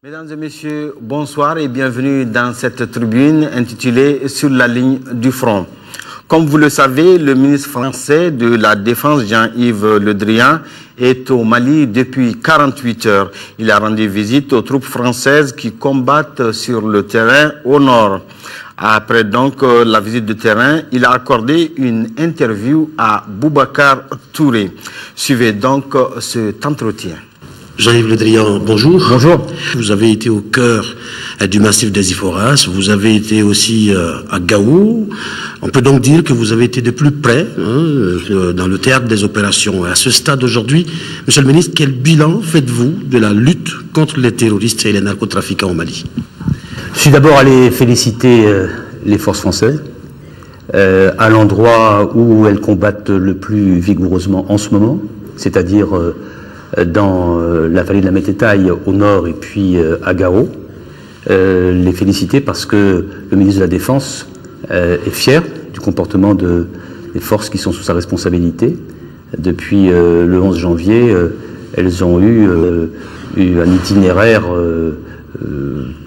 Mesdames et messieurs, bonsoir et bienvenue dans cette tribune intitulée « Sur la ligne du front ». Comme vous le savez, le ministre français de la Défense, Jean-Yves Le Drian, est au Mali depuis 48 heures. Il a rendu visite aux troupes françaises qui combattent sur le terrain au nord. Après donc la visite de terrain, il a accordé une interview à Boubacar Touré. Suivez donc cet entretien. Jean-Yves Le Drian, bonjour. Bonjour. Vous avez été au cœur du massif des Iphoras, vous avez été aussi à Gao. On peut donc dire que vous avez été de plus près dans le théâtre des opérations. À ce stade aujourd'hui, Monsieur le ministre, quel bilan faites-vous de la lutte contre les terroristes et les narcotrafiquants au Mali? Je suis d'abord allé féliciter les forces françaises à l'endroit où elles combattent le plus vigoureusement en ce moment, c'est-à-dire dans la vallée de la Mététaille au nord et puis à Gao. Les féliciter parce que le ministre de la Défense est fier du comportement des forces qui sont sous sa responsabilité. Depuis le 11 janvier, elles ont eu un itinéraire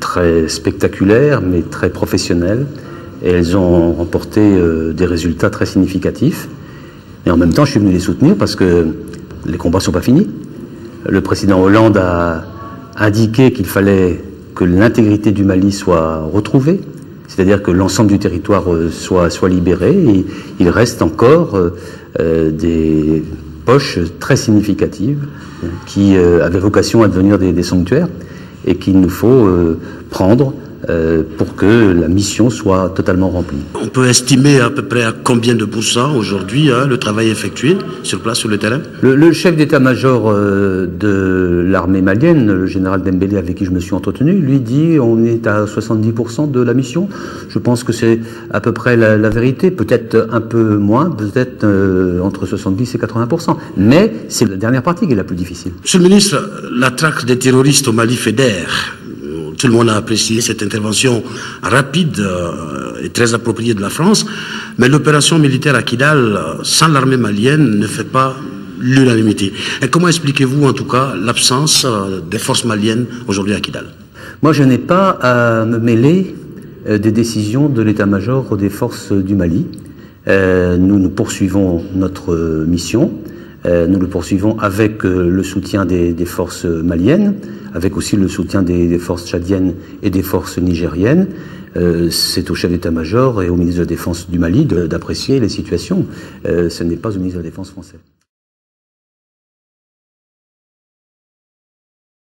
très spectaculaire mais très professionnel et elles ont remporté des résultats très significatifs. Et en même temps, je suis venu les soutenir parce que les combats ne sont pas finis. Le président Hollande a indiqué qu'il fallait que l'intégrité du Mali soit retrouvée, c'est-à-dire que l'ensemble du territoire soit libéré. Et il reste encore des poches très significatives qui avaient vocation à devenir des sanctuaires et qu'il nous faut prendre pour que la mission soit totalement remplie. On peut estimer à peu près à combien de pourcents aujourd'hui le travail effectué sur place, sur le terrain? Le chef d'état-major de l'armée malienne, le général Dembélé, avec qui je me suis entretenu, lui dit on est à 70% de la mission. Je pense que c'est à peu près la vérité, peut-être un peu moins, peut-être entre 70 et 80%. Mais c'est la dernière partie qui est la plus difficile. Monsieur le ministre, la traque des terroristes au Mali fédère. Tout le monde a apprécié cette intervention rapide et très appropriée de la France, mais l'opération militaire à Kidal, sans l'armée malienne, ne fait pas l'unanimité. Et comment expliquez-vous en tout cas l'absence des forces maliennes aujourd'hui à Kidal? Moi, je n'ai pas à me mêler des décisions de l'état-major des forces du Mali. Nous poursuivons notre mission. Nous le poursuivons avec le soutien des forces maliennes, avec aussi le soutien des forces tchadiennes et des forces nigériennes. C'est au chef d'état-major et au ministre de la Défense du Mali d'apprécier les situations. Ce n'est pas au ministre de la Défense français.